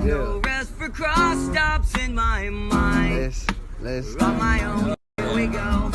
No rest for cross stops in my mind. Let's We're on my own. Here we go.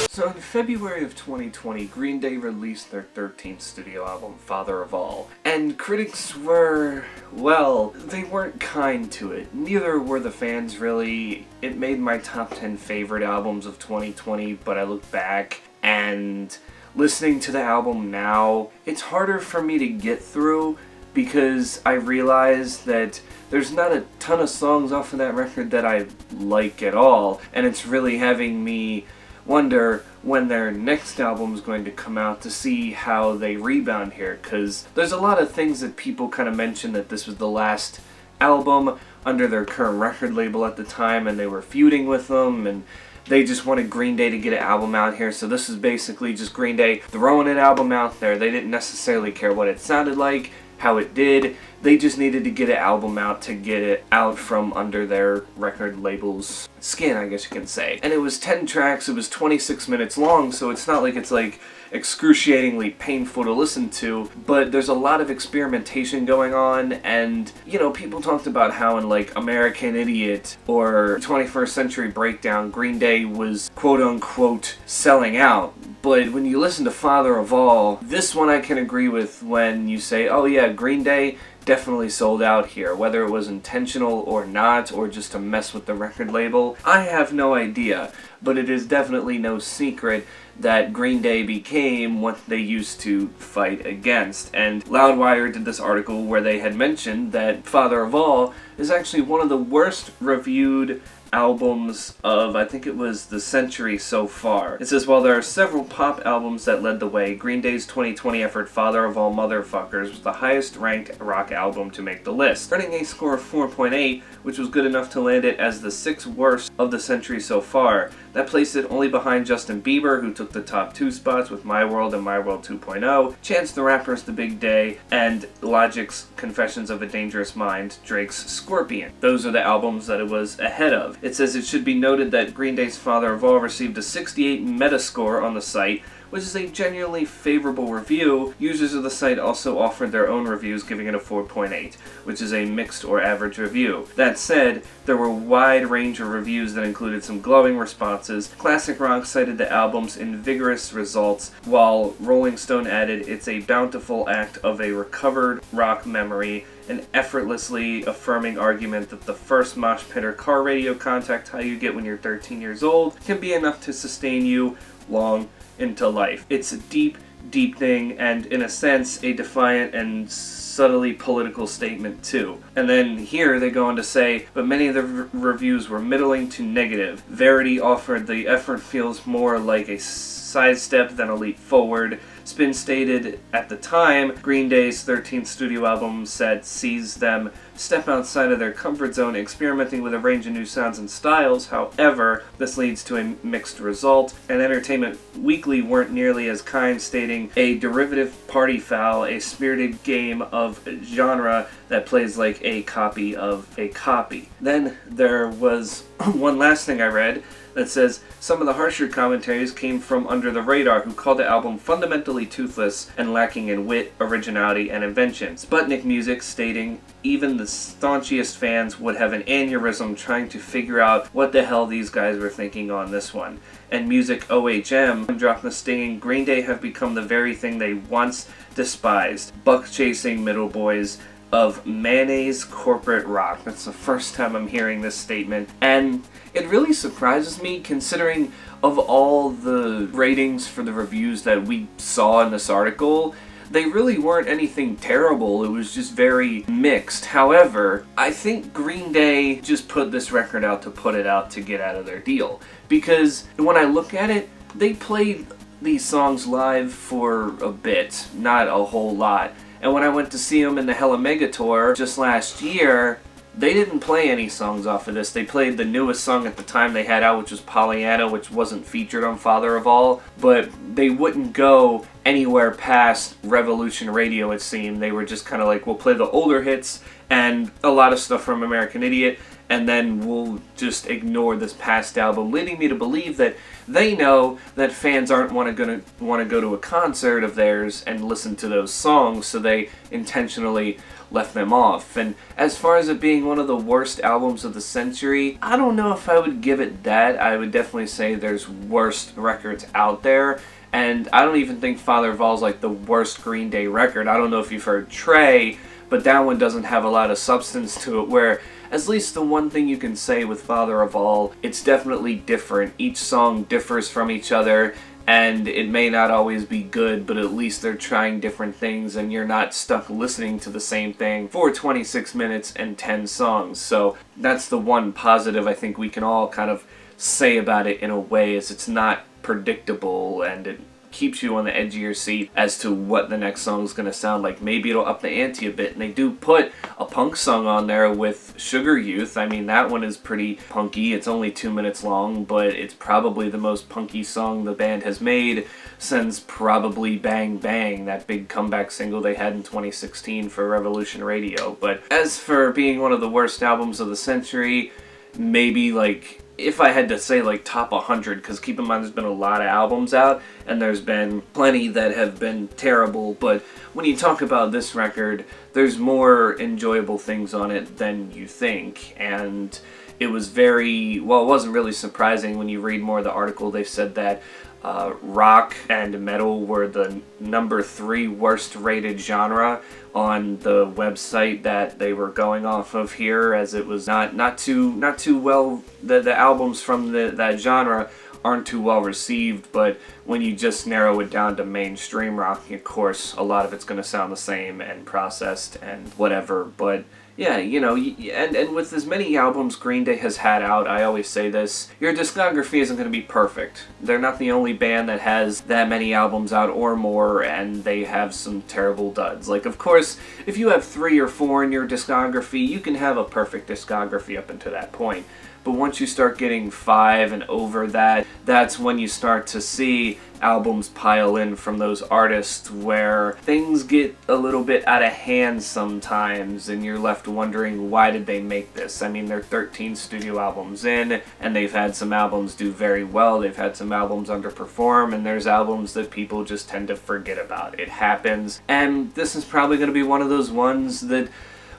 So in February of 2020, Green Day released their 13th studio album, Father of All. And critics were, well, they weren't kind to it. Neither were the fans, really. It made my top 10 favorite albums of 2020, but I look back and listening to the album now, it's harder for me to get through because I realize that there's not a ton of songs off of that record that I like at all, and it's really having me wonder when their next album is going to come out to see how they rebound here, because there's a lot of things that people kind of mentioned that this was the last album under their current record label at the time, and they were feuding with them, and they just wanted Green Day to get an album out here, so this is basically just Green Day throwing an album out there. They didn't necessarily care what it sounded like, how it did. They just needed to get an album out to get it out from under their record label's skin, I guess you can say. And it was 10 tracks, it was 26 minutes long, so it's not like it's like excruciatingly painful to listen to, but there's a lot of experimentation going on, and, you know, people talked about how in, like, American Idiot or 21st Century Breakdown, Green Day was quote-unquote selling out. But when you listen to Father of All, this one I can agree with when you say, oh yeah, Green Day definitely sold out here, whether it was intentional or not, or just to mess with the record label. I have no idea, but it is definitely no secret that Green Day became what they used to fight against. And Loudwire did this article where they had mentioned that Father of All is actually one of the worst reviewed albums of, I think it was the century so far. It says, while there are several pop albums that led the way, Green Day's 2020 effort Father of All Motherfuckers was the highest ranked rock album to make the list, earning a score of 4.8, which was good enough to land it as the 6th worst of the century so far. That placed it only behind Justin Bieber, who took the top 2 spots with My World and My World 2.0, Chance the Rapper's The Big Day, and Logic's Confessions of a Dangerous Mind, Drake's Scorpion. Those are the albums that it was ahead of. It says it should be noted that Green Day's Father of All received a 68 Metascore on the site, which is a genuinely favorable review. Users of the site also offered their own reviews, giving it a 4.8, which is a mixed or average review. That said, there were a wide range of reviews that included some glowing responses. Classic Rock cited the album's invigorous results, while Rolling Stone added it's a bountiful act of a recovered rock memory, an effortlessly affirming argument that the first mosh pit or car radio contact high you get when you're 13 years old can be enough to sustain you long into life. It's a deep, deep thing, and in a sense, a defiant and subtly political statement too. And then here they go on to say, but many of the reviews were middling to negative. Verity offered the effort feels more like a sidestep than a leap forward. Spin stated at the time, Green Day's 13th studio album set sees them step outside of their comfort zone, experimenting with a range of new sounds and styles. However, this leads to a mixed result, and Entertainment Weekly weren't nearly as kind, stating, a derivative party foul, a spirited game of genre that plays like a copy of a copy. Then there was one last thing I read that says, some of the harsher commentaries came from Under the Radar, who called the album fundamentally toothless and lacking in wit, originality, and invention. Sputnik Music stating, even the staunchiest fans would have an aneurysm trying to figure out what the hell these guys were thinking on this one. And Music OHM dropped the stinging, Green Day have become the very thing they once despised, buck-chasing middle boys of mayonnaise corporate rock. That's the first time I'm hearing this statement, and it really surprises me considering of all the ratings for the reviews that we saw in this article, they really weren't anything terrible. It was just very mixed. However, I think Green Day just put this record out to put it out to get out of their deal, because when I look at it, they played these songs live for a bit, not a whole lot. And when I went to see them in the Hella Mega Tour just last year, they didn't play any songs off of this. They played the newest song at the time they had out, which was Pollyanna, which wasn't featured on Father of All, but they wouldn't go anywhere past Revolution Radio, it seemed. They were just kind of like, we'll play the older hits and a lot of stuff from American Idiot, and then we'll just ignore this past album, leading me to believe that they know that fans aren't gonna want to go to a concert of theirs and listen to those songs, so they intentionally left them off. And as far as it being one of the worst albums of the century, I don't know if I would give it that. I would definitely say there's worse records out there, and I don't even think Father of All's like the worst Green Day record. I don't know if you've heard Trey, but that one doesn't have a lot of substance to it, where at least the one thing you can say with Father of All, it's definitely different. Each song differs from each other, and it may not always be good, but at least they're trying different things, and you're not stuck listening to the same thing for 26 minutes and 10 songs. So that's the one positive I think we can all kind of say about it in a way, is it's not predictable, and it keeps you on the edge of your seat as to what the next song is going to sound like. Maybe it'll up the ante a bit, and they do put a punk song on there with Sugar Youth. I mean, that one is pretty punky. It's only 2 minutes long, but it's probably the most punky song the band has made since probably Bang Bang, that big comeback single they had in 2016 for Revolution Radio. But as for being one of the worst albums of the century, maybe like, if I had to say like top 100, because keep in mind there's been a lot of albums out and there's been plenty that have been terrible, but when you talk about this record, there's more enjoyable things on it than you think. And it was very, well, it wasn't really surprising when you read more of the article. They said that rock and metal were the number 3 worst rated genre on the website that they were going off of here, as it was not too well, the albums from that genre aren't too well received. But when you just narrow it down to mainstream rock, of course a lot of it's going to sound the same and processed and whatever. But yeah, you know, and with as many albums Green Day has had out, I always say this, your discography isn't going to be perfect. They're not the only band that has that many albums out or more, and they have some terrible duds. Like, of course, if you have 3 or 4 in your discography, you can have a perfect discography up until that point. But once you start getting 5 and over that, that's when you start to see albums pile in from those artists where things get a little bit out of hand sometimes, and you're left wondering, why did they make this? I mean, they're 13 studio albums in, and they've had some albums do very well, they've had some albums underperform, and there's albums that people just tend to forget about. It happens, and this is probably going to be one of those ones that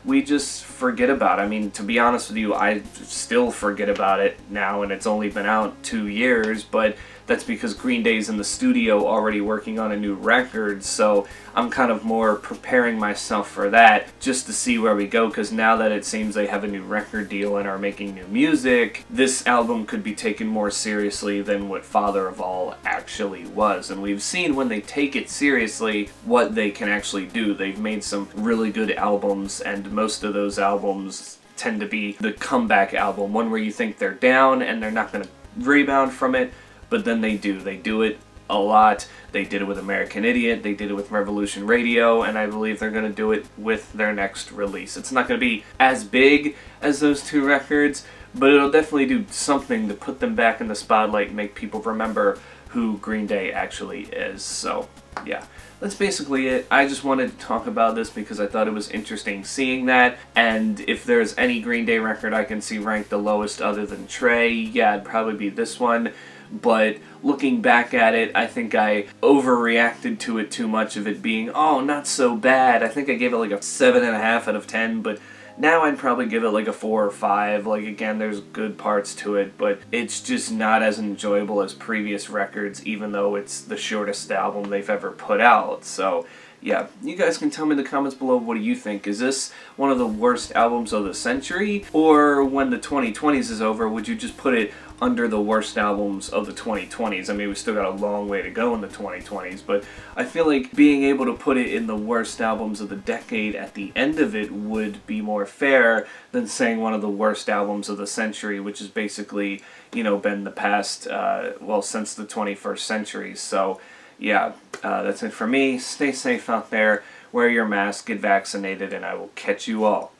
we just forget about. I mean, to be honest with you, I still forget about it now, and it's only been out 2 years, but that's because Green Day's in the studio already working on a new record, so I'm kind of more preparing myself for that just to see where we go, because now that it seems they have a new record deal and are making new music, this album could be taken more seriously than what Father of All actually was. And we've seen when they take it seriously what they can actually do. They've made some really good albums, and most of those albums tend to be the comeback album, one where you think they're down and they're not going to rebound from it, but then they do. They do it a lot. They did it with American Idiot, they did it with Revolution Radio, and I believe they're going to do it with their next release. It's not going to be as big as those 2 records, but it'll definitely do something to put them back in the spotlight and make people remember who Green Day actually is. So, yeah. That's basically it. I just wanted to talk about this because I thought it was interesting seeing that, and if there's any Green Day record I can see ranked the lowest other than Trey, yeah, it'd probably be this one. But looking back at it, I think I overreacted to it too much, of it being, oh, not so bad. I think I gave it like a 7.5 out of 10, but now I'd probably give it like a 4 or 5. Like, again, there's good parts to it, but it's just not as enjoyable as previous records, even though it's the shortest album they've ever put out. So, yeah, you guys can tell me in the comments below, what do you think? Is this one of the worst albums of the century? Or when the 2020s is over, would you just put it under the worst albums of the 2020s? I mean, we still got a long way to go in the 2020s, but I feel like being able to put it in the worst albums of the decade at the end of it would be more fair than saying one of the worst albums of the century, which has basically, you know, been the past, well, since the 21st century. So, yeah, that's it for me. Stay safe out there, wear your mask, get vaccinated, and I will catch you all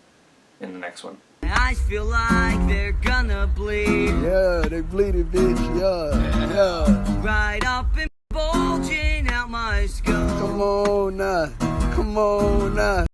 in the next one. I feel like they're gonna bleed. Yeah, they bleeding, bitch. Yeah, yeah. Right up and bulging out my skull. Come on now. Come on now.